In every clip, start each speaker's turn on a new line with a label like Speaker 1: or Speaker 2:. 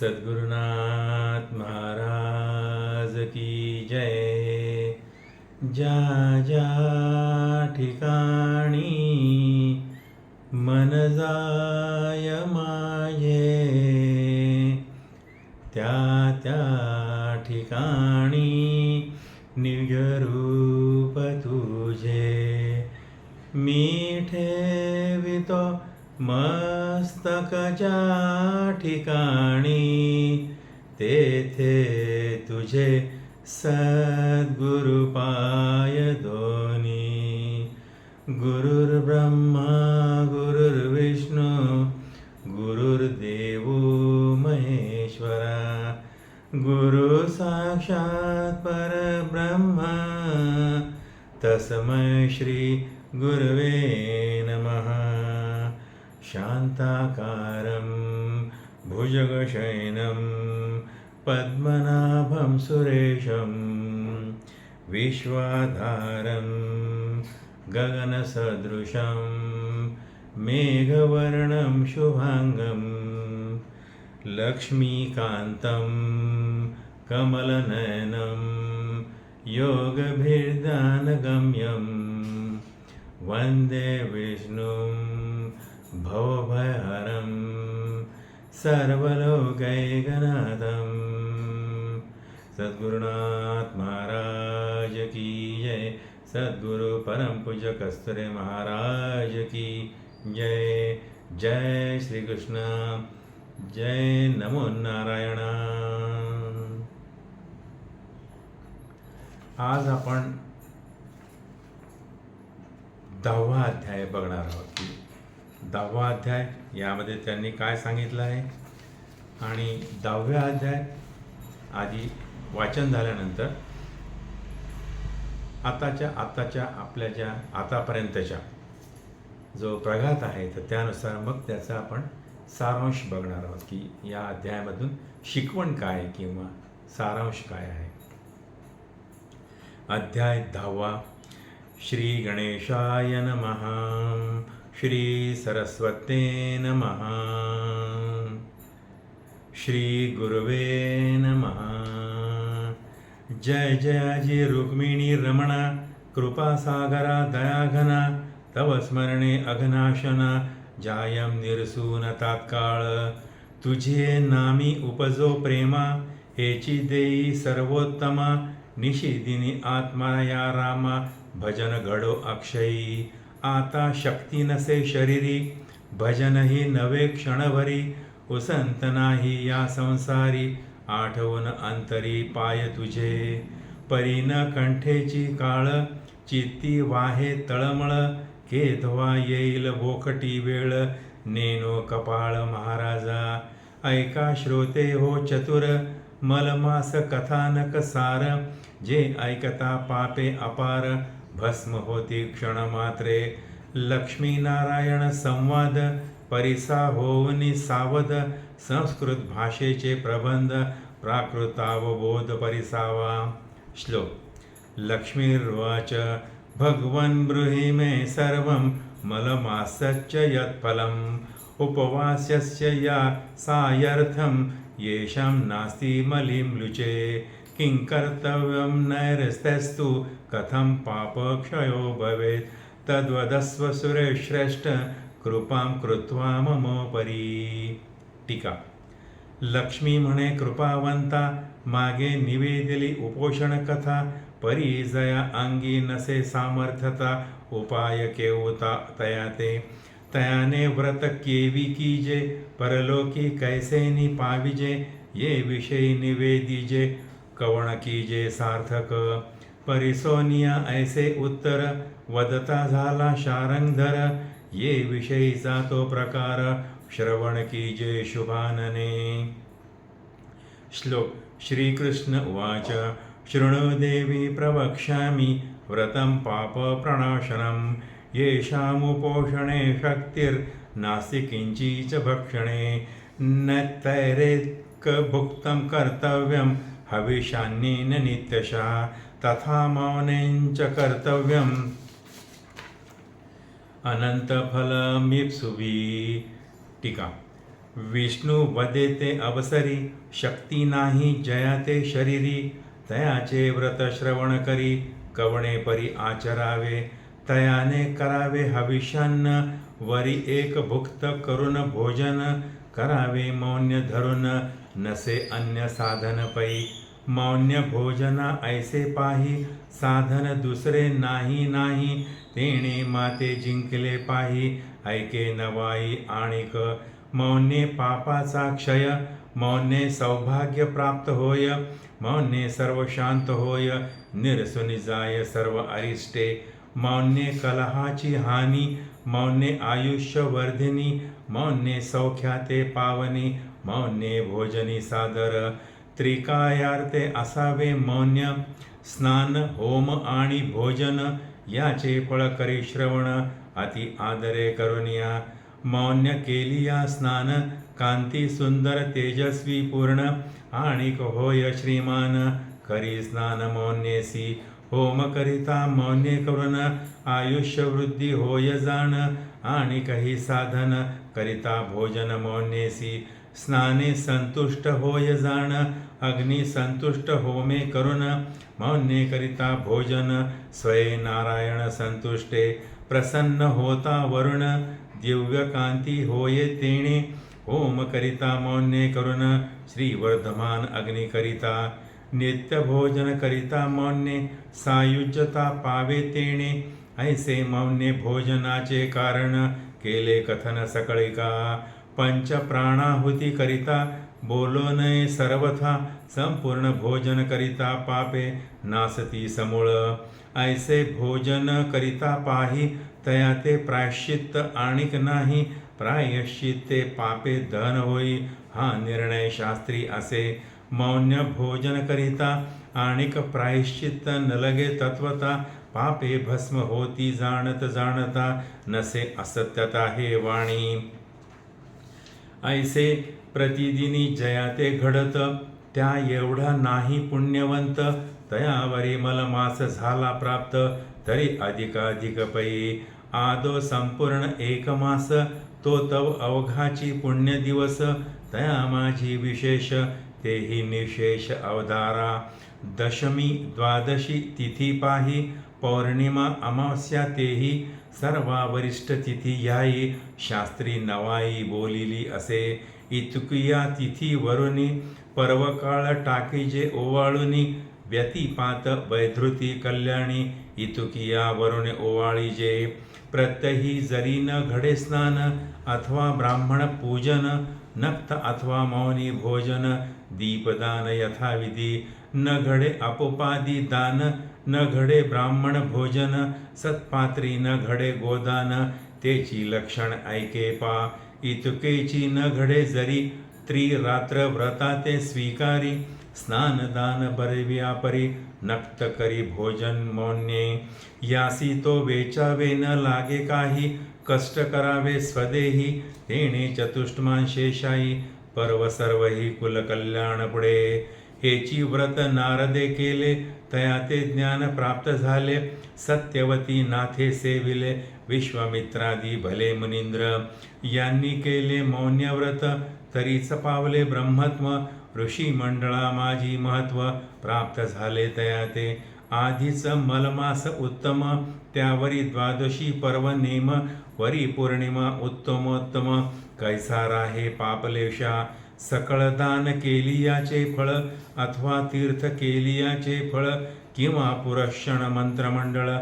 Speaker 1: सद्गुरुनाथ महाराज की जय. ज्या ज्या ठिकाणी मन जाय माझे, त्या त्या ठिकाणी निजरूप तुझे. मी ठेवितो मस्तकच्या ठिकाणी, तेथे तुझे सद्गुरु पाय दोन्ही. गुरुर्ब्रह्मा गुरुर्विष्णू गुरुर्देव महेश्वरा, गुरु साक्षात परब्रह्म तस्मै श्री गुरवे नमः. शांताकारं भुजगशयनं पद्मनाभं सुरेशं, विश्वाधारं गगनसदृशं मेघवर्णं शुभांगं, लक्ष्मीकान्तं कमलनयनं योगभिर्ध्यानगम्यं, वन्दे विष्णुं भवभयहरं सर्वलोकैकनाथं. सद्गुरुनाथ महाराज की जय. सद्गुरु परम पूज्य कस्तुरे महाराज की जय. जय श्री कृष्ण. जय नमो नारायण. आज आपण 10वा अध्याय बघणार आहोत. 10वा अध्याय यामध्ये त्यांनी काय सांगितलं आहे आणि 10व्या अध्याय आधी वाचन झाल्यानंतर आताच्या आपल्या ज्या आतापर्यंतच्या जो प्रघात आहे तर त्यानुसार मग त्याचा आपण सारांश बघणार आहोत की या अध्यायामधून शिकवण काय किंवा सारांश काय आहे. अध्याय 10वा. श्री गणेशाय नमः. श्री सरस्वते नमः. श्री गुरुवे नमः. जय जयाजी रुक्मिणी रमणा, कृपासागरा दयाघना, तव स्मरणे अघनाशना, जायम निरसून तात्काळ. तुझे नामी उपजो प्रेमा, हेची देई सर्वोत्तमा, निशिदिनी आत्मा या रामा, भजन घडो अक्षयी. आता शक्ती नसे शरीरी, भजन ही नवे क्षणभरी, उसंत नाही या संसारी, आठवण अंतरी पाय तुझे. परीन कंठेची काळ, चित्ती वाहे तळमळ, केधवा येईल बोखटी वेळ, नेनो कपाळ महाराजा. ऐका श्रोते हो चतुर, मलमास कथानक सार, जे ऐकता पापे अपार, भस्म होती क्षणमात्रे. लक्ष्मीनारायण संवाद, परिसा होवनी सावध, संस्कृत भाषेचे प्रबंध, प्राकृतावबोध परिसावा. श्लोक. लक्ष्मीर्वाच भगवन् ब्रूहि मे सर्वं, मलमासच्च यत्फलम्, उपवास्यस्य या सायर्थं, येषां नास्ति मलिम्लुचे. किं कर्तव्यं नैरस्तस्तु, कथं पापक्षयो भवेत्, तद्वदस्व सुरेश्रेष्ठ, कृपां कृत्वा ममोपरी. टीका. लक्ष्मी म्हणे कृपावंता, मागे निवेदिली उपोषण कथा, परी जया अंगी नसे सामर्थ्यता, उपाय केवता तयाते. तयाने व्रत केवी कीजे, परलोकी कैसेनी पाविजे, ये विषयी निवेदिजे, कवण कीजे सार्थक. परिसोनिया ऐसे उत्तर, वदता झाला शारंगधर, ये विषयीचा तो प्रकार, श्रवण कीजे शुभानने. श्लोक. श्रीकृष्ण उवाच. शृणु देवी प्रवक्ष्यामि, व्रतं पाप प्रणाशनं, येषामुपोषणे शक्तिर्नास्ति किंचिच भक्षणे. न तैरेक भुक्तं कर्तव्यं, हविषान्नेन नित्यशः, तथा मौनेंच कर्तव्यम्, अनंतफलमीप्सुभी. टीका. विष्णू वदेते अवसरी, शक्ती नाही जयाते शरीरी. तयाचे व्रत श्रवण करी, कवणे परी आचरावे. तयाने करावे हविष्यान्न, वरी एक भुक्त करून भोजन. करावे मौन्य धरून, नसे अन्य साधन पै. मौन्य भोजना ऐसे पाही, साधन दुसरे नाही नाही. तेणे माते जिंकले पाही, ऐके नवाई आणिक. मौन्ये पापाचा क्षय, मौन्ये सौभाग्य प्राप्त होय. मौन्ये सर्व शांत होय, निरसुनी जाय सर्व अरिष्टे. मौन्ये कलहाची हानी, मौन्ये आयुष्य वर्धिनी. मौन्ये सौख्याते पावनी, मौन्ये भोजनी सादर. त्रिकायार्थे असावे मौन्य, स्नान होम आणि भोजन. याचे फळ करी श्रवण, अति आदरे करुनिया. मौन्य केलिया स्नान, कांती सुंदर तेजस्वी पूर्ण. आणिक होय श्रीमान, करी स्नान मौन्येसी. होम करिता मौन्ये करून, आयुष्य वृद्धी होय जाण. आणि काही साधन करिता भोजन मौन्येसी. स्नाने संतुष्ट होय जाण, अग्नी संतुष्ट होमे करून. मौन्ये करिता भोजन, स्वये नारायण संतुष्टे. प्रसन्न होता वरुण, दिव्य कांती होये तेणे. होम करिता मौन्ये करून, श्रीवर्धमान अग्नी करिता. नित्य भोजन करिता मौन्ये, सायुज्यता पावे तेणे. ऐसे मौन्ये भोजनाचे कारण, केले कथन सकळिका. पंच प्राणाहुती करिता, बोलो नये सर्वथा. संपूर्ण भोजन करिता पापे, नासती समूळ. ऐसे भोजन करिता पाही, तयाते प्रायश्चित्त आणिक नाही. प्रायश्चित्ते पापे दहन होई, हा निर्णय शास्त्री असे. मौन्य भोजन करिता, आणिक प्रायश्चित्त न लगे तत्वता. पापे भस्म होती जाणत जाणता, नसे असत्यता हे वाणी. ऐसे प्रतिदिनी जयाते घडत, त्या एवढा नाही पुण्यवंत. तयावरी मलमास झाला प्राप्त, तरी अधिकाधिक पै. आदो संपूर्ण एक मास, तो तव अवघाची पुण्य दिवस. तया माझी विशेष, तेही निशेष अवधारा. दशमी द्वादशी तिथी पाही, पौर्णिमा अमावस्या तेही. सर्वा वरिष्ठ तिथी याई, शास्त्री नवाई बोलिली असे. इतुकिया तिथी वरुनी, पर्वकाळ टाकीजे ओवाळुनी. व्यतिपात वैधृती कल्याणी, इतुकिया वरुणे ओवाळीजे. प्रत्यही जरी न घडे स्नान, अथवा ब्राह्मण पूजन. नक्त अथवा मौनी भोजन, दीपदान यथाविधी. न घडे अपोपादी दान, न घडे ब्राह्मण भोजन. सत्पात्री न घडे गोदान, तेची लक्षण ऐके पा. इतुकेची न घडे जरी, त्रिरात्र व्रताते स्वीकारी. स्नान दान बरे व्यापरी, नक्त करी भोजन मौन्ये. यासी तो वेचावे न लागे काही, कष्ट करावे स्वदेही. तेणे चतुष्टमान शेषाई, पर्व सर्वही कुल कल्याण पुढे. हेची व्रत नारदे केले, तया ते ज्ञान प्राप्त झाले. सत्यवती नाथे सेविले, विश्वामित्रादी भले मुनींद्र. यांनी केले मौन्यव्रत, तरीच पावले ब्रह्मत्व. ऋषी मंडळा माझी महत्व, प्राप्त झाले तया ते. आधीच मलमास उत्तम, त्यावरी द्वादशी पर्व नेम. वरी पौर्णिमा उत्तमोत्तम, कैसा राहे पापलेशा. सकळ दान केलियाचे फळ, अथवा तीर्थ केलियाचे फळ. किंवा पुरक्षण मंत्रमंडळ,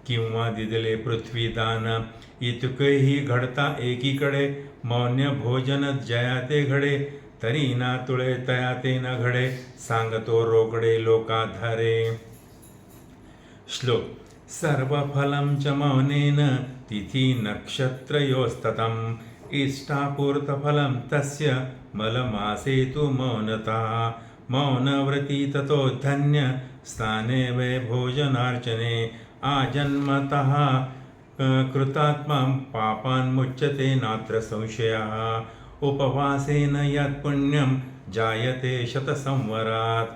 Speaker 1: किंवा दिदले पृथ्वीदान. इतकेही घडता एकीकडे, मौन्य भोजन जयाते घडे. तरी ना तुळे तयाते न घडे, सांगतो रोकडे लोकाधारे. श्लोक. सर्वफलं च मौनेन, तिथी नक्षत्रयोस्ततम्. इष्टापूर्तफलं तस्य, मलमासे तु मौनता. मौनव्रती ततो धन्य, स्नाने वै भोजनार्चने. आजन्मतः कृतात्मा, पापान्मुच्यते नात्र संशयः. उपवासेन यत्पुण्यं, जायते शतसंवरात्.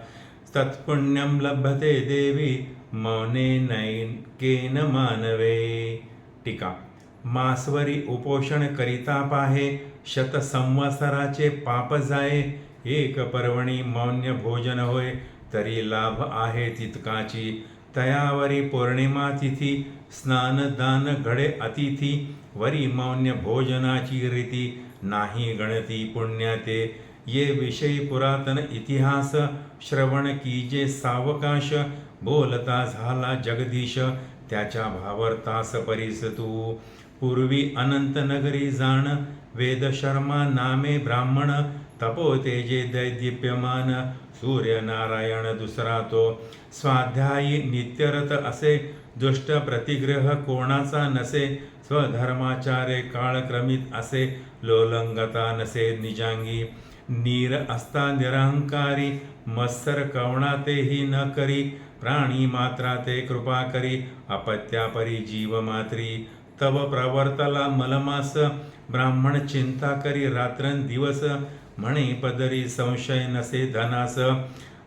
Speaker 1: तत्पुण्यं लभते देवी, मौनेनैकेन मानवे. टीका. मासवरी उपोषण करिता पाहे, शतसंवत्सराचे पाप जाये. एक पर्वणी मौन्य भोजन होय, तरी लाभ आहे तितकाची. तयावरी पौर्णिमा तिथी, स्नान दान घडे अतिथी. वरी मौन्य भोजनाची रीती, नाही गणती पुण्याते. ये विषयी पुरातन इतिहास, श्रवण कीजे सावकाश. बोलता झाला जगदीश, त्याच्या भावार्थास परीस तू. पूर्वी अनंत नगरी जाण, वेदशर्मा नामे ब्राह्मण. तपोतेजे दैदीप्यमान, सूर्यनारायण दुसरा तो. स्वाध्यायी नित्यरत असे, दुष्ट प्रतिग्रह कोणाचा नसे. स्वधर्माचारे काळक्रमित असे, लोलंगता नसे निजांगी. नीर असता निरहंकारी, मत्सर कवणातेही न करी. प्राणी मात्रा ते कृपा करी, अपत्यापरी जीव मात्री. तव प्रवर्तला मलमास, ब्राह्मण चिंता करी रात्रंदिवस. म्हणे पदरी संशय नसे धनास,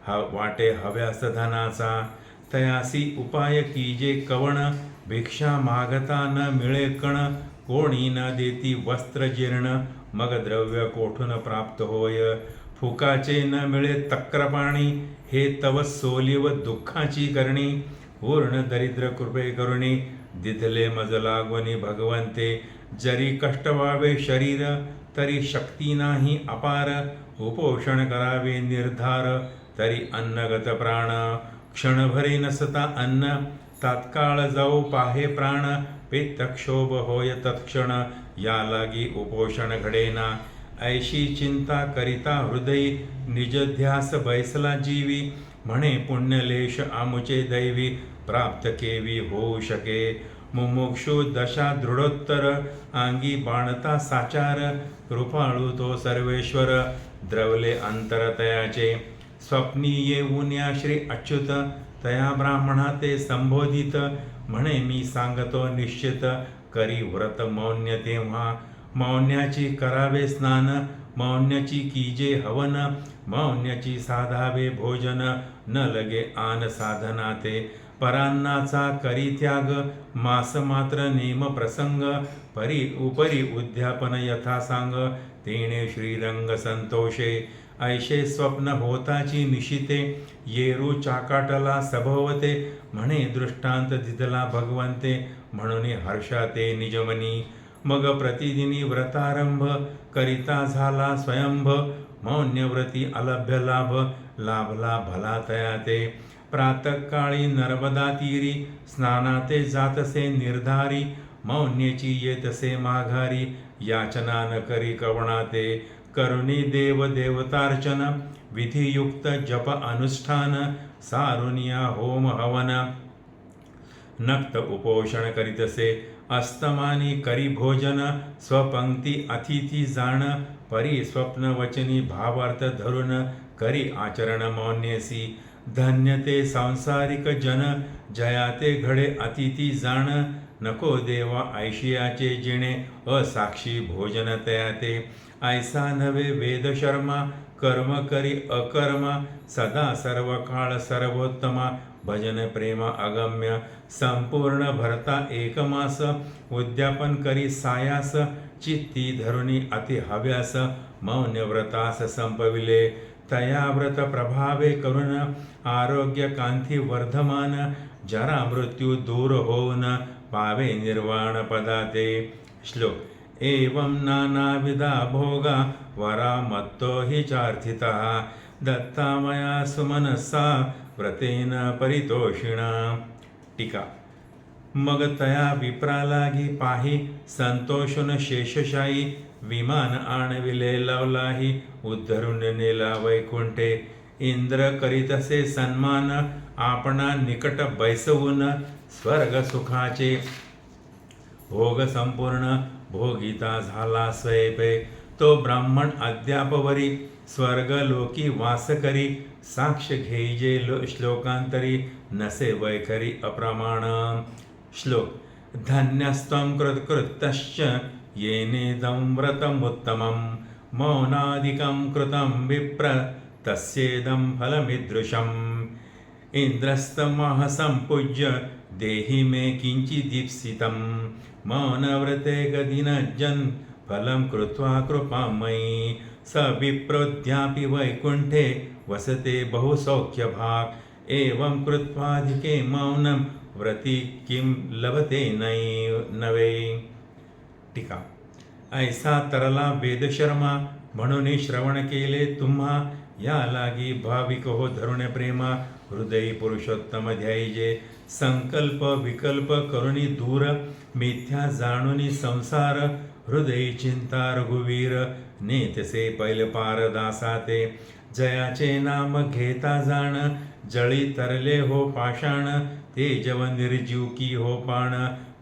Speaker 1: वाटे हव्यास धनाचा. तयासी उपाय कीजे कवण, भिक्षा मागता न मिळे कण. कोणी न देती वस्त्र जीर्ण, मग द्रव्य कोठून प्राप्त होय. फुकाचे न मिळे तक्रपाणी, हे तव सोलीव दुःखाची करणी. पूर्ण दरिद्र कृपे करुणी, दिधले मज लागवनी भगवंते. जरी कष्ट व्हावे शरीर, तरी शक्ती नाही अपार. उपोषण करावे निर्धार, तरी अन्नगत प्राण. क्षणभरे नसता अन्न, तात्काळ जाऊ पाहे प्राण. पित्तक्षोभ होय तत्क्षण, या लागी उपोषण घडेना. ऐशी चिंता करिता हृदयी, निजध्यास बैसला जीवी. म्हणे पुण्यलेश आमुचे दैवी, प्राप्त केवी होऊ शके. मुमुक्षु दशा दृढोत्तर, अंगी बाणता साचार. कृपाळू तो सर्वेश्वर, द्रवले अंतर तयाचे. स्वप्नी येऊन या श्री अच्युत, तया ब्राह्मणा ते संबोधित. म्हणे मी सांगतो निश्चित, करी व्रत मौन्य तेव्हा. मौन्याची करावे स्नान, मौन्याची कीजे हवन. मौन्याची साधावे भोजन, न लगे आन साधना ते. परान्नाचा करी त्याग, मास मात्र नेम प्रसंग. उपरी उद्यापन यथा सांग, तेणे श्रीरंग संतोषे. ऐशे स्वप्न होताची निशिते, येरू चाकाटला सभवते. म्हणे दृष्टांत दिदला भगवंते, म्हणून हर्षाते निजमनी. मग प्रतिदिनी व्रतारंभ, करिता झाला स्वयंभ. मौन्यव्रती अलभ्य लाभ, लाभला भला तयाते. प्रातःकाळी नर्मदा तीरी, स्नानाते जातसे निर्धारी. मौन्येची येतसे माघारी, याचना न करी कवणाते. करुणी देव देवतार्चन, विधियुक्त जप अनुष्ठान. सारुनिया होम हवन, नक्त उपोषण करीतसे. अस्तमानी करी भोजन, स्वपंक्ती अतिथी जाण. परी स्वप्न वचनी भावार्थ धरून, करी आचरण मौन्यसी. धन्य ते सांसारिक जन, जयाते घडे अतिथी जाण. नको देवा ऐशियाचे जिणे, असाक्षी भोजन तयाते. ऐसा नव्हे वेदशर्मा, कर्म करी अकर्मा. सदा सर्व काळ सर्वोत्तमा, भजन प्रेम अगम्य. संपूर्ण भरता एकमास, उद्यापन करी सायास. चित्ती धरुणी अति हव्यास, मौन्य व्रतास संपविले. तया व्रत प्रभावे करुण, आरोग्य कांती वर्धमान. जरा मृत्यू दूर होऊन, पावे निर्वाण पदाते. श्लोक. एवं नानाविधा भोगा, वरा मत्तो हि चार्थितः. दत्ता मया सुमनसा, व्रतेन परितोषिणा. टीका. मग तया विप्रा लागी पाही, संतोषुन शेषशायी. विमान आणविले लवलाही, उद्धरून नेला वैकुंठे. इंद्र करीतसे सन्मान, आपणा निकट बैसवून. स्वर्ग सुखाचे भोग संपूर्ण, भोगिता झाला स्वयंपे. तो ब्राह्मण अद्यापवरी, स्वर्गलोकी वास करी. साक्ष घेईजे श्लोकांतरी, नसे वैखरी अप्रमाण. श्लोक. धन्यस्त्वं कृतकृत्यश्च, येनेदं व्रतमुत्तमं. मौनादिकं कृतं विप्र, तस्येदं फलमीदृशम्. इंद्रस्तमः संपूज्य, देहि मे किंचिदीप्सितं. मौनव्रते गदिनज्जन्, फलं कृत्वा कृपामयी स विप्रोद्यापि वैकुण्ठे वसते बहुसौख्यभाक् एवं कृत्वाधिके मौनं व्रती किं लभते नवे. टीका. ऐसा तरला वेदशर्मा म्हणून श्रवण केले तुम्हा या लागी भाविक हो धरुण प्रेमा हृदयी पुरुषोत्तम ध्यायजे. संकल्प विकल्प करुणी दूर मिथ्या जाणुनी संसार हृदयी चिंता रघुवीर नेतसे पैल पार दासाते. जयाचे नाम घेता जाण जळी तरले हो पाषाण तेजव निर्जीव की हो पाण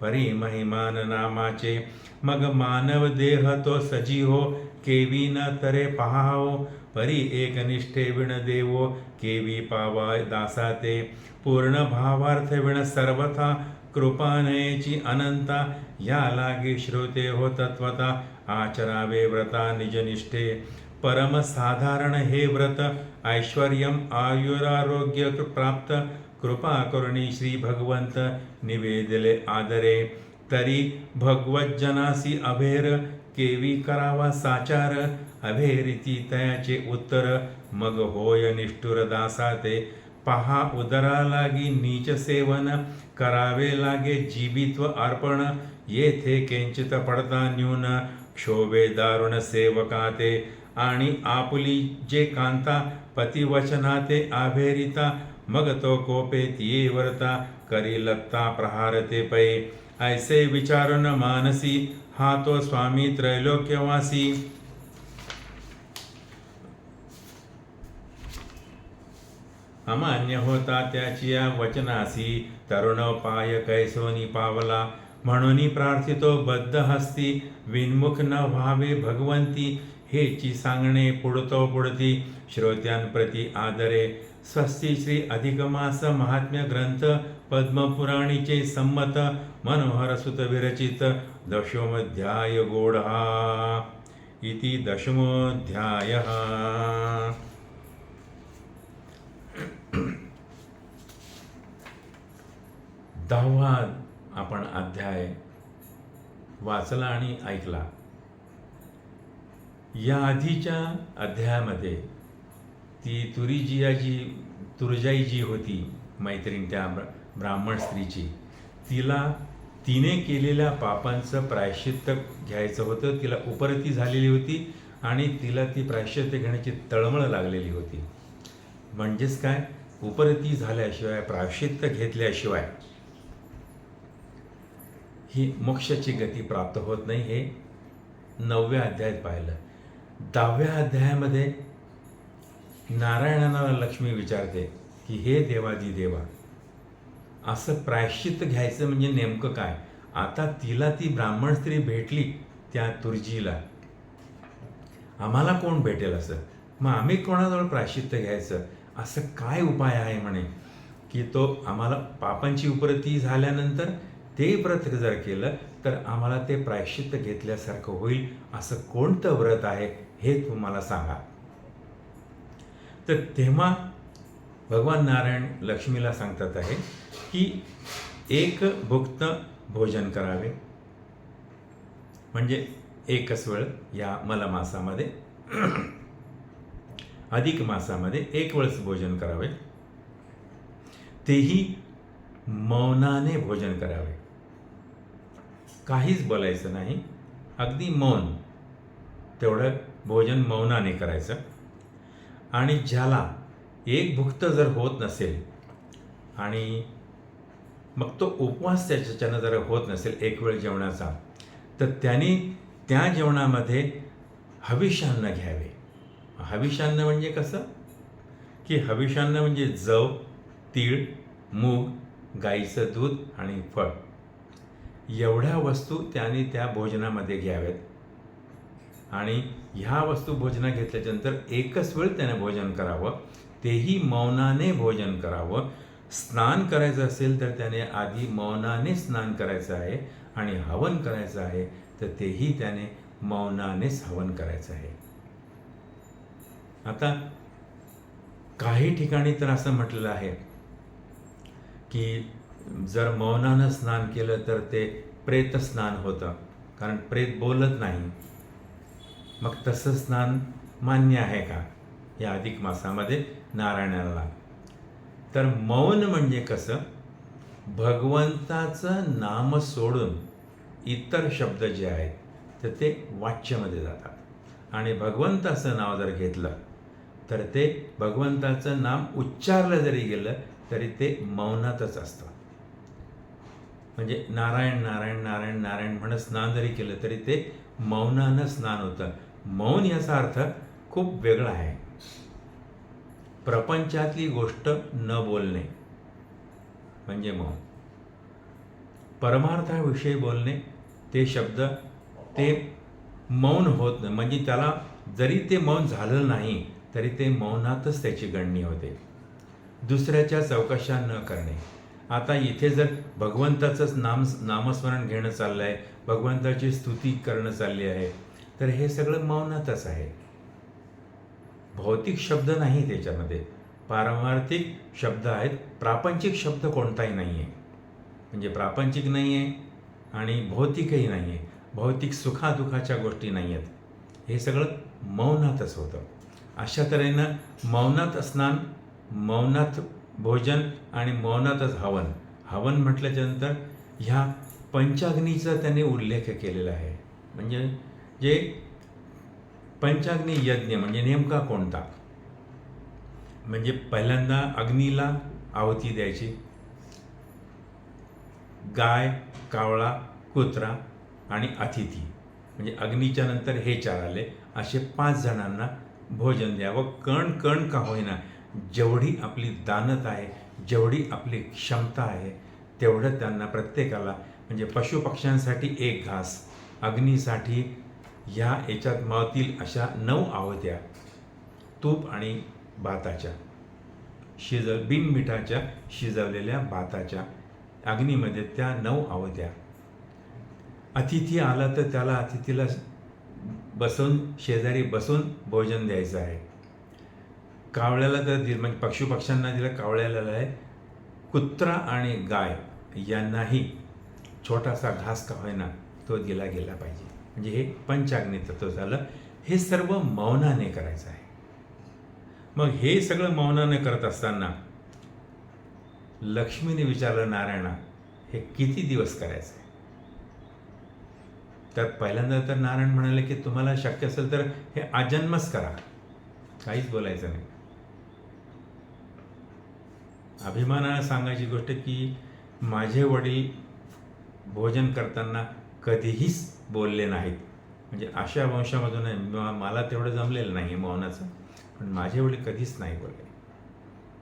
Speaker 1: परी महिमान नामाचे. मग मानव देह तो सजी हो केवी न तरे पहावो परी एक निष्ठे विण देवो केवी पावाय दासाते. पूर्ण भावार्थ विण सर्वथा कृपानयेची अनंता या लागी श्रोते हो तत्वता आचरावे व्रता निजनिष्ठे. परम साधारण हे व्रत ऐश्वर्यम आयुरारोग्य प्राप्त कृपा करुणी श्री भगवंत निवेदले आदरे. तरी भगवज्जनासी अभेर केवी करावा साचार अभेरिती तयाचे उत्तर मग होय निष्ठुर दासाते. पहा उदरा लागी नीच सेवन करावे लागे जीवित्व अर्पण येथे किंचित पडता न्यून क्षोभे दारुण सेवकाते. आणि आपुली जे कांता पतिवचनाते आभेरिता मग तो कोपे तिये वर्ता करी लत्ता प्रहारते पै. ऐसे विचारून मानसी हा तो स्वामी त्रैलोक्यवासी. अमान्य होता त्याची या वचनासी तरुण पाय कैसोनी पावला. म्हणून प्रार्थितो बद्ध हस्ती विन्मुख न व्हावे भगवंती. हेची सांगणे पुढतो पुढती श्रोत्यांप्रती आदरे. स्वस्ती श्री अधिकमास महात्म्य ग्रंथ पद्मपुराणीचे संमत मनोहर सुत विरचित दशमोऽध्याय गोढा इति दशमोऽध्यायः. दहावा आपण अध्याय वाचला आणि ऐकला. या आधीच्या अध्यायामध्ये ती तुरजाई जी होती मैत्रीण त्या ब्राह्मण स्त्रीची, तिने केलेल्या पापांचं प्रायश्चित्त घ्यायचं होतं. तिला उपरती झालेली होती आणि तिला ती प्रायश्चित्त घेण्याची तळमळ लागलेली होती. म्हणजेच काय, उपरती झाल्याशिवाय प्रायश्चित्त घेतल्याशिवाय ही मोक्षाची गती प्राप्त होत नाही. हे 9व्या अध्यायात पाहिलं. 10व्या अध्यायामध्ये नारायणाला लक्ष्मी विचारते की हे देवादी देवा, असं प्रायश्चित्त घ्यायचं म्हणजे नेमकं काय. आता तिला ती ब्राह्मण स्त्री भेटली त्या तुर्जीला, आम्हाला कोण भेटेल असं, मग आम्ही कोणाजवळ प्रायश्चित्त घ्यायचं, असं काय उपाय आहे म्हणे की तो आम्हाला पापांची उपरती झाल्यानंतर ते व्रत जर केलं तर आम्हाला ते प्रायश्चित्त घेतल्यासारखं होईल. असं कोणतं व्रत आहे हे तुम्हाला सांगा. तर तेव्हा भगवान नारायण लक्ष्मीला सांगतात आहे की एक भुक्त भोजन करावे, म्हणजे एकच वेळ या मलमासामध्ये अधिक मासामध्ये एक वेळच भोजन करावे, तेही मौनाने भोजन करावे. काहीच बोलायचं नाही, अगदी मौन, तेवढं भोजन मौनाने करायचं. आणि ज्याला एक भुक्त जर होत नसेल आणि मग तो उपवास त्याच्यानं जर होत नसेल एक वेळ जेवणाचा, तर त्याने त्या जेवणामध्ये हविष्यान्न घ्यावे. हविष्यान्न म्हणजे कसं की हविष्यान्न म्हणजे जव, तीळ, मूग, गाईचं दूध आणि फळ, एवढ्या वस्तू त्याने त्या भोजनामध्ये घ्याव्यात. आणि ह्या वस्तू भोजनात घेतल्याच्यानंतर एकच वेळ त्याने भोजन करावं, तेही मौनाने भोजन करावं. स्नान करायचं असेल तर त्याने आधी मौनाने स्नान करायचं आहे, आणि हवन करायचं आहे तर तेही त्याने मौनानेच हवन करायचं आहे. आता काही ठिकाणी तर असं म्हटलेलं आहे की जर मौनानं स्नान केलं तर ते प्रेत स्नान होतं, कारण प्रेत बोलत नाही, मग तसं स्नान मान्य आहे का या अधिक मासामध्ये नारायणाला? तर मौन म्हणजे कसं, भगवंताचं नाम सोडून इतर शब्द जे आहेत तर ते वाच्यामध्ये जातात. आणि भगवंताचं नाव जर घेतलं तर ते भगवंताचं नाम उच्चारलं जरी गेलं तरी ते मौनातच असतं. म्हणजे नारायण नारायण नारायण नारायण म्हणत स्नान जरी केलं तरी ते मौनानं स्नान होतं. मौन याचा अर्थ खूप वेगळा आहे. प्रपंचातली गोष्ट न बोलणे म्हणजे मौन. परमार्थाविषयी बोलणे ते शब्द ते मौन होत नाही. म्हणजे त्याला जरी ते मौन झालं नाही तरी ते मौनातच त्याची गणनी होते. दुसऱ्याच्या चौकशा न करणे. आता इथे जर भगवंताचंच नामस्मरण घेणं चाललं आहे, भगवंताची स्तुती करणं चालली आहे, तर हे सगळं मौनातच आहे. भौतिक शब्द नाही त्याच्यामध्ये, पारमार्थिक शब्द आहेत. प्रापंचिक शब्द कोणताही नाही आहे. म्हणजे प्रापंचिक नाही आहे आणि भौतिकही नाही आहे. भौतिक सुखादुखाच्या गोष्टी नाही आहेत. हे सगळं मौनातच होतं. अशा तऱ्हेनं मौनात स्नान, मौनात भोजन आणि मौनातच हवन. हवन म्हटल्याच्यानंतर ह्या पंचाग्नीचा त्याने उल्लेख केलेला आहे. म्हणजे जे पंचाग्नी यज्ञ म्हणजे नेमका कोणता? म्हणजे पहिल्यांदा अग्नीला आहुती द्यायची. गाय, कावळा, कुत्रा आणि अतिथी म्हणजे अग्नीच्या नंतर हे 4 आले. असे 5 जणांना भोजन द्यावं. कण कण का होईना, जेवढी आपली दानत आहे, जेवढी आपली क्षमता आहे तेवढं त्यांना प्रत्येकाला, म्हणजे पशुपक्ष्यांसाठी 1 घास, अग्नीसाठी ह्या याच्यात मावतील अशा 9 आहुत्या, तूप आणि भाताच्या बिनमिठाच्या शिजवलेल्या भाताच्या अग्नीमध्ये त्या 9 आहुत्या. अतिथी आला तर त्याला अतिथीला बसून शेजारी बसून भोजन द्यायचं आहे. कावळ्याला तर दिलं, म्हणजे पशुपक्ष्यांना दिलं, कावळ्याला आहे. कुत्रा आणि गाय यांनाही छोटासा घास का होईना तो दिला गेला पाहिजे. म्हणजे हे पंचाग्नी तत्व झालं. हे सर्व मौनाने करायचं आहे. मग हे सगळं मौनाने करत असताना लक्ष्मीने विचारलं नारायणा, हे किती दिवस करायचं आहे? तर पहिल्यांदा तर नारायण म्हणाले की तुम्हाला शक्य असेल तर हे आजन्मच करा, काहीच बोलायचं नाही. अभिमानानं सांगायची गोष्ट की माझे वडील भोजन करताना कधीहीच बोलले नाहीत. म्हणजे अशा वंशामधून आहे, मला तेवढं जमलेलं नाही मौनाचं, पण माझे वडील कधीच नाही बोलले.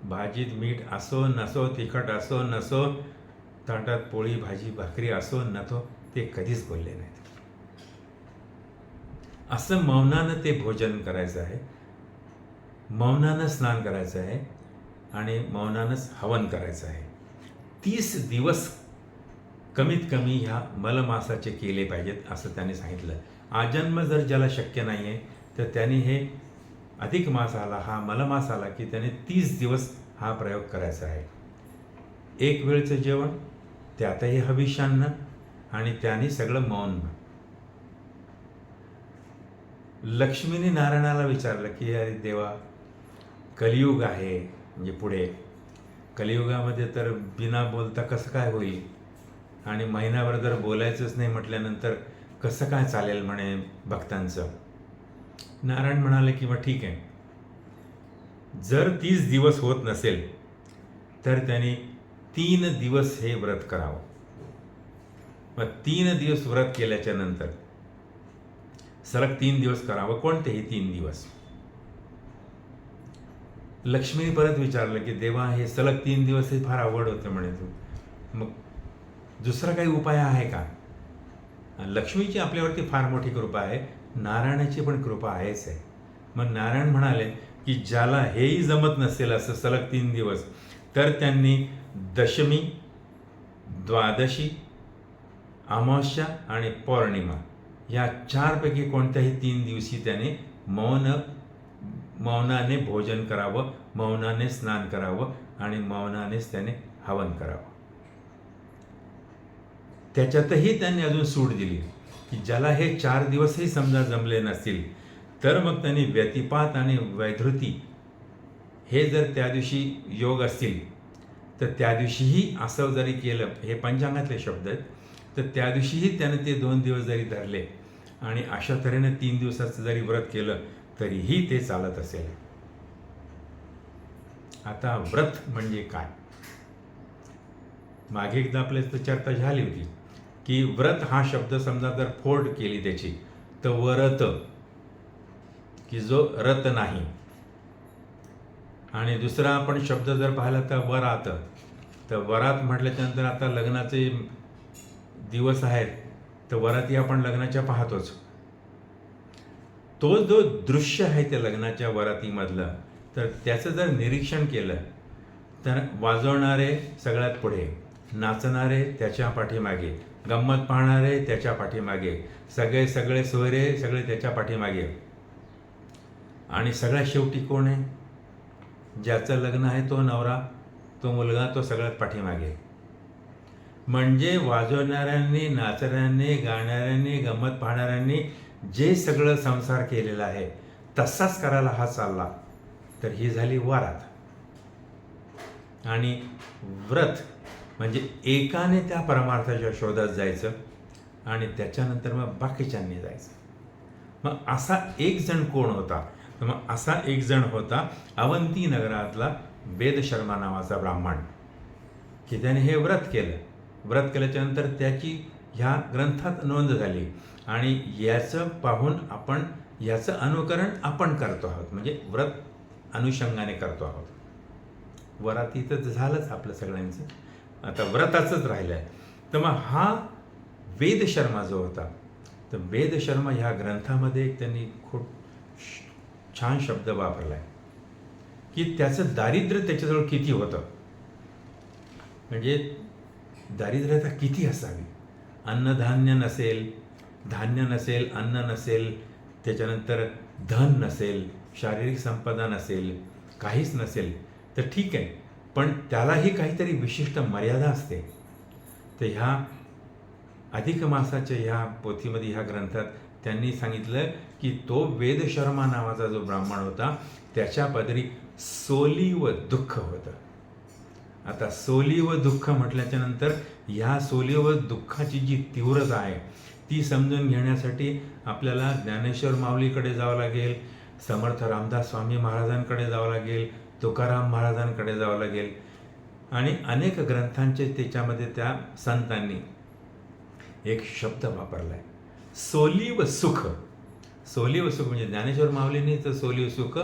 Speaker 1: भाजीत मीठ असो नसो, तिखट असो नसो, ताटात पोळी भाजी भाकरी असो नसो, ते कधीच बोलले नाहीत. असं मौनानं ते भोजन करायचं आहे, मौनानं स्नान करायचं आहे आणि मौनानंच हवन करायचं आहे. 30 दिवस कमीत कमी ह्या मलमासाचे केले पाहिजेत असं त्यांनी सांगितलं. आजन्म जर ज्याला शक्य नाही आहे तर त्याने हे अधिक मास आला, हा मलमास आला की त्याने 30 दिवस हा प्रयोग करायचा आहे. 1 वेळचं जेवण, त्यातही हविष्यान्न आणि त्याने सगळं मौन. लक्ष्मीने नारायणाला विचारलं की अरे देवा, कलियुग आहे, म्हणजे पुढे कलियुगामध्ये तर बिना बोलता कसं काय होईल, आणि महिनाभर जर बोलायचंच नाही म्हटल्यानंतर कसं काय चालेल म्हणे भक्तांचं. नारायण म्हणाले की मग ठीक आहे, जर 30 दिवस होत नसेल तर त्यांनी 3 दिवस हे व्रत करावं. मग 3 दिवस व्रत केल्याच्या नंतर सलग 3 दिवस करावं. कोणतेही 3 दिवस. लक्ष्मीने परत विचारलं की देवा, हे सलग 3 दिवस हे फार अवघड होतं म्हणे तू, मग दुसरा काही उपाय आहे का? लक्ष्मीची आपल्यावरती फार मोठी कृपा आहे, नारायणाची पण कृपा आहेच आहे. मग नारायण म्हणाले की ज्याला हेही जमत नसेल असं सलग 3 दिवस, तर त्यांनी दशमी, द्वादशी, अमावस्या आणि पौर्णिमा या 4 पैकी कोणत्याही 3 दिवशी त्याने मौनाने भोजन करावं, मौनाने स्नान करावं आणि मौनानेच त्याने हवन करावं. त्याच्यातही त्यांनी अजून सूट दिली की ज्याला हे 4 दिवसही समजा जमले नसतील तर मग त्यांनी व्यतिपात आणि वैधृती हे जर त्या दिवशी योग असतील तर त्या दिवशीही असं जरी केलं, हे पंचांगातले शब्द आहेत, तर त्या दिवशीही त्याने ते 2 दिवस जरी धरले आणि अशा तऱ्हेने 3 दिवसाचं जरी व्रत केलं तरीही ते चालत असेल. आता व्रत म्हणजे काय? मागे एकदा आपल्या चर्चा झाली होती की व्रत हा शब्द समजा जर फोड केली त्याची तर वरत, की जो रत नाही. आणि दुसरा आपण शब्द जर पाहिला तर वरात. तर वरात म्हटल्याच्यानंतर आता लग्नाचे दिवस आहेत तर वराती आपण लग्नाच्या पाहतोच. तो जो दृश्य आहे त्या लग्नाच्या वरातीमधलं, तर त्याचं जर निरीक्षण केलं तर वाजवणारे सगळ्यात पुढे, नाचणारे त्याच्या पाठीमागे, गंमत पाहणारे त्याच्या पाठीमागे, सगळे सोयरे सगळे त्याच्या पाठीमागे, आणि सगळ्यात शेवटी कोण आहे? ज्याचं लग्न आहे तो नवरा, तो मुलगा, तो सगळ्यात पाठीमागे. म्हणजे वाजवणाऱ्यांनी, नाचणाऱ्यांनी, गाणाऱ्यांनी, गंमत पाहणाऱ्यांनी जे सगळं संसार केलेला आहे तसाच करायला हा चालला, तर ही झाली वरात. आणि व्रत म्हणजे एकाने त्या परमार्थाच्या शोधात जायचं आणि त्याच्यानंतर मग बाकीच्यांनी जायचं. मग असा एक जण कोण होता? तर मग असा एक जण होता अवंती नगरातला वेदशर्मा नावाचा ब्राह्मण, की त्याने हे व्रत केलं. व्रत केल्याच्यानंतर त्याची ह्या ग्रंथात नोंद झाली आणि याचं पाहून आपण याचं अनुकरण आपण करतो आहोत, म्हणजे व्रत अनुषंगाने करतो आहोत. वराती तर झालंच आपलं सगळ्यांचं, आता व्रताचंच राहिलं आहे. तर मग हा वेदशर्मा जो होता, तर वेदशर्मा ह्या ग्रंथामध्ये त्यांनी खूप छान शब्द वापरला आहे की त्याचं दारिद्र्य त्याच्याजवळ किती होतं. म्हणजे दारिद्र्यता किती असावी? अन्नधान्य नसेल, धान्य नसेल, अन्न नसेल, त्याच्यानंतर धन नसेल, शारीरिक संपदा नसेल, काहीच नसेल तर ठीक आहे, पण त्यालाही काहीतरी विशिष्ट मर्यादा असते. तर ह्या अधिक मासाच्या ह्या पोथीमध्ये, ह्या ग्रंथात त्यांनी सांगितलं की तो वेदशर्मा नावाचा जो ब्राह्मण होता त्याच्या पदरी सोली व दुःख होतं. आता सोली व दुःख म्हटल्याच्या नंतर ह्या सोली व दुःखाची जी तीव्रता आहे ती समजून घेण्यासाठी आपल्याला ज्ञानेश्वर माऊलीकडे जावं लागेल, समर्थ रामदास स्वामी महाराजांकडे जावं लागेल, तुकाराम महाराजांकडे जावं लागेल, आणि अनेक ग्रंथांचे त्याच्यामध्ये त्या संतांनी एक शब्द वापरला आहे, सोली व सुख. सोली व सुख म्हणजे ज्ञानेश्वर माऊलींनी तर सोली व सुख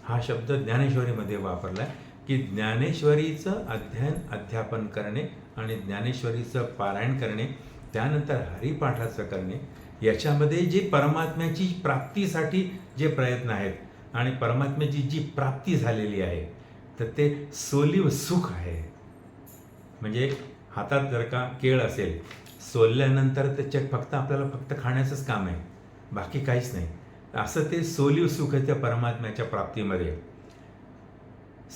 Speaker 1: हा शब्द ज्ञानेश्वरीमध्ये वापरला आहे की ज्ञानेश्वरीचं अध्यापन करणे आणि ज्ञानेश्वरीचं पारायण करणे, त्यानंतर हरिपाठाचं करणे, याच्यामध्ये जी परमात्म्याची प्राप्तीसाठी जे प्रयत्न आहेत आणि परमात्म्याची जी प्राप्ती झालेली आहे तर ते सोली व सुख आहे. म्हणजे हातात जर का केळ असेल, सोलल्यानंतर त्याच्यात फक्त आपल्याला फक्त खाण्याचंच काम आहे, बाकी काहीच नाही. असं ते सोली व सुख आहे त्या परमात्म्याच्या प्राप्तीमध्ये.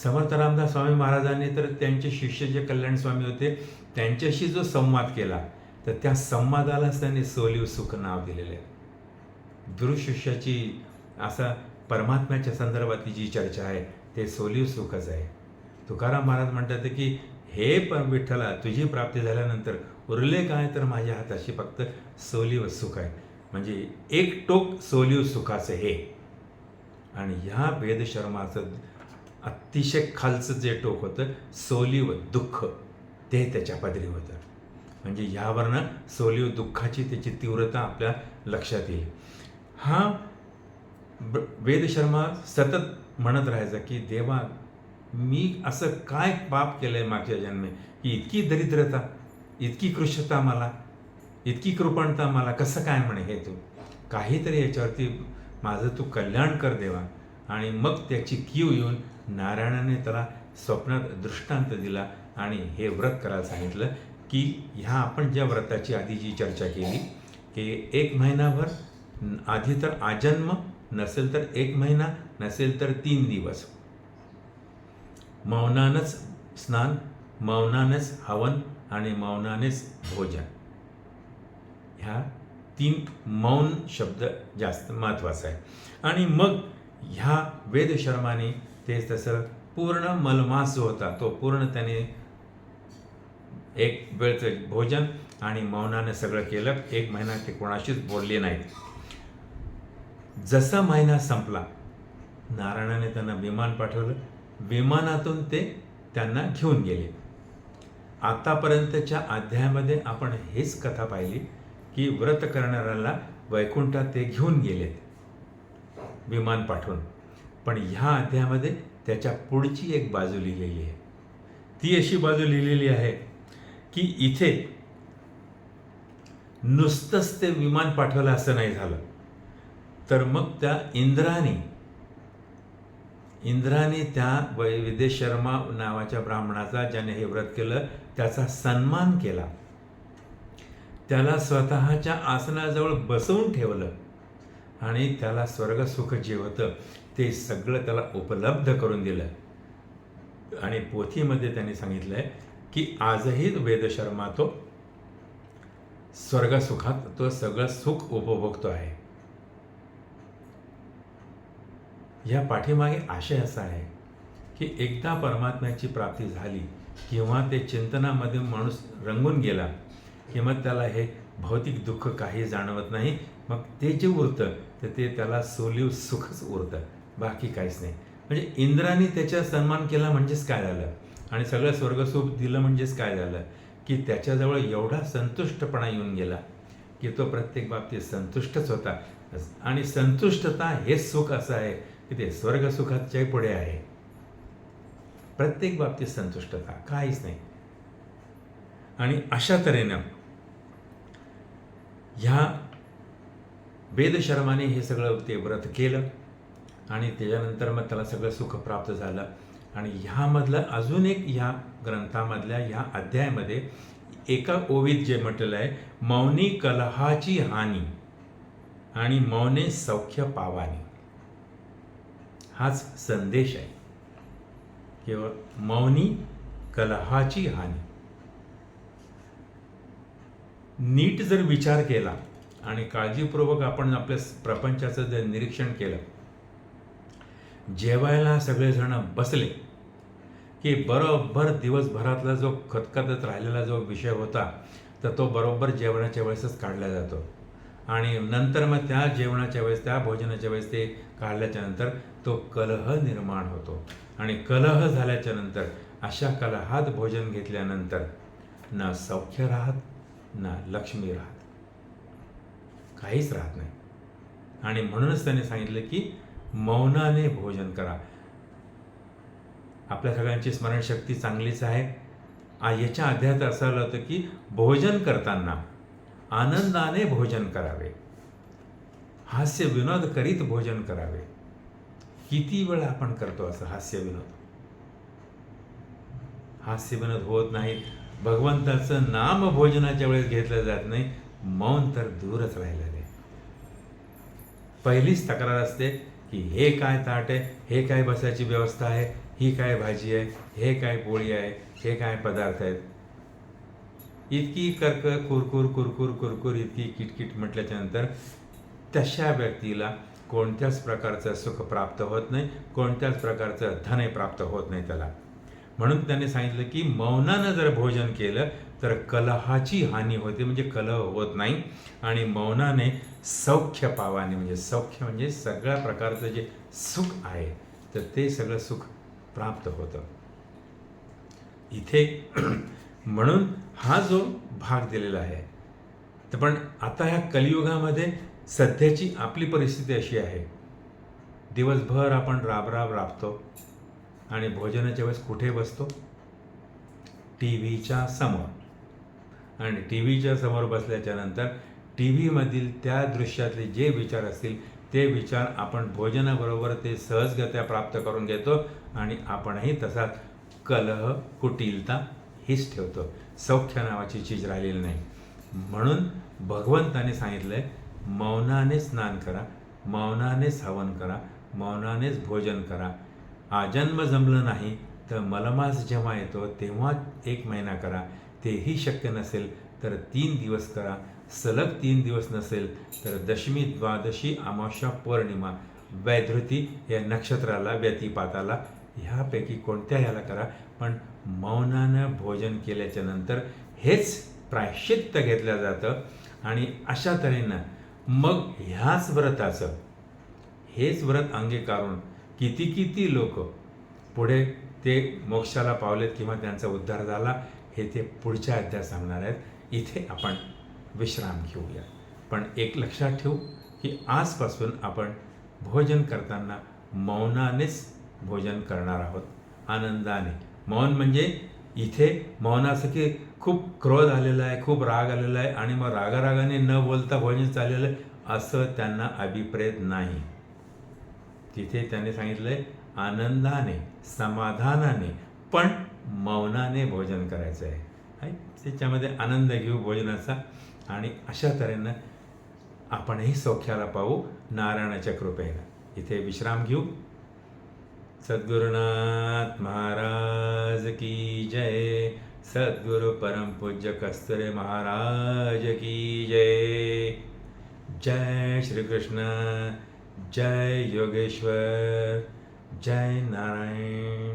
Speaker 1: समर्थ रामदास स्वामी महाराजांनी तर त्यांचे शिष्य जे कल्याण स्वामी होते त्यांच्याशी जो संवाद केला तर त्या संवादालाच त्यांनी सोली व सुख नाव दिलेलं आहे. गुरुशिष्याची असा परमात्म्याच्या संदर्भातली जी चर्चा आहे ते सोली व सुखच आहे. तुकाराम महाराज म्हणतात की हे विठ्ठला, तुझी प्राप्ती झाल्यानंतर उरले काय तर माझ्या हाताशी फक्त सोली व सुख आहे. म्हणजे एक टोक सोली व सुखाचं हे. आणि ह्या वेदशर्माचं अतिशय खालचं जे टोक होतं सोली व दुःख, ते त्याच्या पदरी होतं. म्हणजे ह्यावरनं सोली व दुःखाची त्याची तीव्रता आपल्या लक्षात येईल. हा वेदशर्मा सतत म्हणत राहायचा की देवा, मी असं काय पाप केलंय मागच्या जन्मे की इतकी दरिद्रता, इतकी कृशता मला, इतकी कृपणता मला, कसं काय म्हणे हे तू, काहीतरी याच्यावरती माझं तू कल्याण कर देवा. आणि मग त्याची कीव येऊन नारायणाने त्याला स्वप्नात दृष्टांत दिला आणि हे व्रत करायला सांगितलं की ह्या आपण ज्या व्रताची आधी जी चर्चा केली की 1 महिनाभर, आधी तर आजन्म, नसेल तर 1 महिना, नसेल तर 3 दिवस मौनानच स्नान, मौनानेच हवन आणि मौनानेच भोजन, ह्या 3 मौन शब्द जास्त महत्त्वाचा आहे. आणि मग ह्या वेदशर्माने ते तसं पूर्ण मलमास जो होता तो पूर्ण त्याने एक वेळचं भोजन आणि मौनाने सगळं केलं. 1 महिना ते कोणाशीच बोलले नाहीत. जसा महिना संपला, नारायणाने त्यांना विमान पाठवलं. विमानातून ते त्यांना घेऊन गेले. आतापर्यंतच्या अध्यायामध्ये आपण हेच कथा पाहिली की व्रत करणाऱ्याला वैकुंठात ते घेऊन गेलेत विमान पाठवून. पण ह्या अध्यायामध्ये त्याच्या पुढची एक बाजू लिहिलेली आहे. ती अशी बाजू लिहिलेली आहे की इथे नुसतंच ते विमान पाठवलं असं नाही झालं, तर मग त्या इंद्राने त्या विदेशर्मा नावाच्या ब्राह्मणाचा, ज्याने हे व्रत केलं, त्याचा सन्मान केला. त्याला स्वतःच्या आसनाजवळ बसवून ठेवलं आणि त्याला स्वर्गसुख जे होतं ते सगळं त्याला उपलब्ध करून दिलं. आणि पोथीमध्ये त्यांनी सांगितलं आहे की आजही वेदशर्मा तो स्वर्गसुखात तो सगळं सुख उपभोगतो आहे. या पाठीमागे आशय असा आहे की एकदा परमात्म्याची प्राप्ती झाली किंवा ते चिंतनामध्ये माणूस रंगून गेला की मग त्याला हे भौतिक दुःख काही जाणवत नाही. मग ते जे उरतं तर ते त्याला सोलीव सुखच उरतं, बाकी काहीच नाही. म्हणजे इंद्राने त्याचा सन्मान केला म्हणजेच काय झालं, आणि सगळं स्वर्गसुख दिलं म्हणजेच काय झालं की त्याच्याजवळ एवढा संतुष्टपणा येऊन गेला की तो प्रत्येक बाबतीत संतुष्टच होता. आणि संतुष्टता हेच सुख असं आहे की ते स्वर्गसुखाच्या पुढे आहे. प्रत्येक बाबतीत संतुष्टता, काहीच नाही. आणि अशा तऱ्हेनं ह्या वेदशर्माने हे सगळं ते व्रत केलं आणि त्याच्यानंतर मग त्याला सगळं सुख प्राप्त झालं. आणि ह्यामधलं अजून एक ह्या ग्रंथामधल्या ह्या अध्यायामध्ये एका ओवीत जे म्हटलेलं आहे, मौनी कलहाची हानी आणि मौने सौख्य पावानी. हाच संदेश आहे. केवळ मौनी कलहाची हानी. नीट जर विचार केला आणि काळजीपूर्वक आपण आपल्या प्रपंचाचं जर निरीक्षण केलं, जेवायला सगळेजण बसले की बरोबर दिवसभरातला जो खतखतत राहिलेला जो विषय होता तर तो बरोबर जेवणाच्या वेळेसच काढला जातो. आणि नंतर मग त्या जेवणाच्या वेळेस, त्या भोजनाच्या वेळेस ते काढल्याच्या नंतर तो कलह निर्माण होतो. आणि कलह झाल्याच्या नंतर, अशा कलहात भोजन घेतल्यानंतर ना सौख्य राहत ना लक्ष्मी राहत, काहीच राहत नाही. आणि म्हणूनच त्याने सांगितलं की मौनाने भोजन करा. आपल्या सगळ्यांची स्मरणशक्ती चांगलीच आहे. याच्या अध्यायात असं आलं होतं की भोजन करताना आनंदाने भोजन करावे, हास्य विनोद करीत भोजन करावे. किती वेळा आपण करतो असं हास्य विनोद? हास्य विनोद होत नाहीत. भगवंताचं नाम भोजनाच्या वेळेस घेतलं जात नाही. मौन तर दूरच राहिलेलं आहे. पहिलीच तक्रार असते की हे काय ताट आहे, हे काय बसायची व्यवस्था आहे, ही काय भाजी आहे, हे काय पोळी आहे, हे काय पदार्थ आहेत. इतकी कुरकुर कुरकुर कुरकुर इतकी किटकिट म्हटल्याच्या नंतर तशा व्यक्तीला कोणत्याच प्रकारचं सुख प्राप्त होत नाही, कोणत्याच प्रकारचं धन प्राप्त होत नाही त्याला. म्हणून त्याने सांगितलं की मौनानं जर भोजन केलं तर कलहाची हानी होते, म्हणजे कलह होत नाही. आणि मौनाने सौख्य पावाने, म्हणजे सौख्य म्हणजे सगळ्या प्रकारचं जे सुख आहे तर ते सगळं सुख प्राप्त होतं इथे. म्हणून हा जो भाग दिलेला आहे. तर पण आता ह्या कलियुगामध्ये सध्याची आपली परिस्थिती अशी आहे, दिवसभर आपण राबतो आणि भोजनाच्या वेळेस कुठे बसतो? टी व्हीच्या समोर. आणि टी व्हीच्या समोर बसल्याच्या नंतर टी व्हीमधील त्या दृश्यातले जे विचार असतील ते विचार आपण भोजनाबरोबर ते सहजगत्या प्राप्त करून घेतो आणि आपणही तसाच कलह, कुटिलता हीच ठेवतो. सौख्य नावाची चीज राहिलेली नाही. म्हणून भगवंताने सांगितलं आहे, मौनाने स्नान करा, मौनानेच हवन करा, मौनानेच भोजन करा. आजन्म जमलं नाही तर मलमास जेव्हा येतो तेव्हा 1 महिना करा. तेही शक्य नसेल तर 3 दिवस करा. सलग 3 दिवस नसेल तर दशमी, द्वादशी, अमावस्या, पौर्णिमा, वैधृती या नक्षत्राला, व्यतिपाताला ह्यापैकी कोणत्या ह्याला करा, पण मौनानं भोजन केल्याच्या नंतर हेच प्रायश्चित्त घेतलं जातं. आणि अशा तऱ्हेनं मग ह्याच व्रताचं, हेच व्रत अंगीकारून किती किती लोक पुढे ते मोक्षाला पावलेत किंवा त्यांचा उद्धार झाला, हे ते पुढच्या अध्यायात सांगणार आहेत. इथे आपण विश्राम घेऊया. पण एक लक्षात ठेवू की आजपासून आपण भोजन करताना मौनानेच भोजन करणार आहोत, आनंदाने. मौन म्हणजे इथे मौन असं की खूप क्रोध आलेला आहे, खूप राग आलेला आहे आणि मग रागारागाने न बोलता भोजन चाललेलं आहे, असं त्यांना अभिप्रेत नाही. तिथे त्यांनी सांगितलंय आनंदाने, समाधानाने, पण मौनाने भोजन करायचं आहे. त्याच्यामध्ये आनंद घेऊ भोजनाचा आणि अशा तऱ्हेनं आपणही सौख्याला पाहू नारायणाच्या कृपेनं. इथे विश्राम घेऊ. सद्गुरुनाथ महाराज की जय. सद्गुरु परम पूज्य कस्तुरे महाराज की जय. जय श्री कृष्ण, जय योगेश्वर, जय नारायण.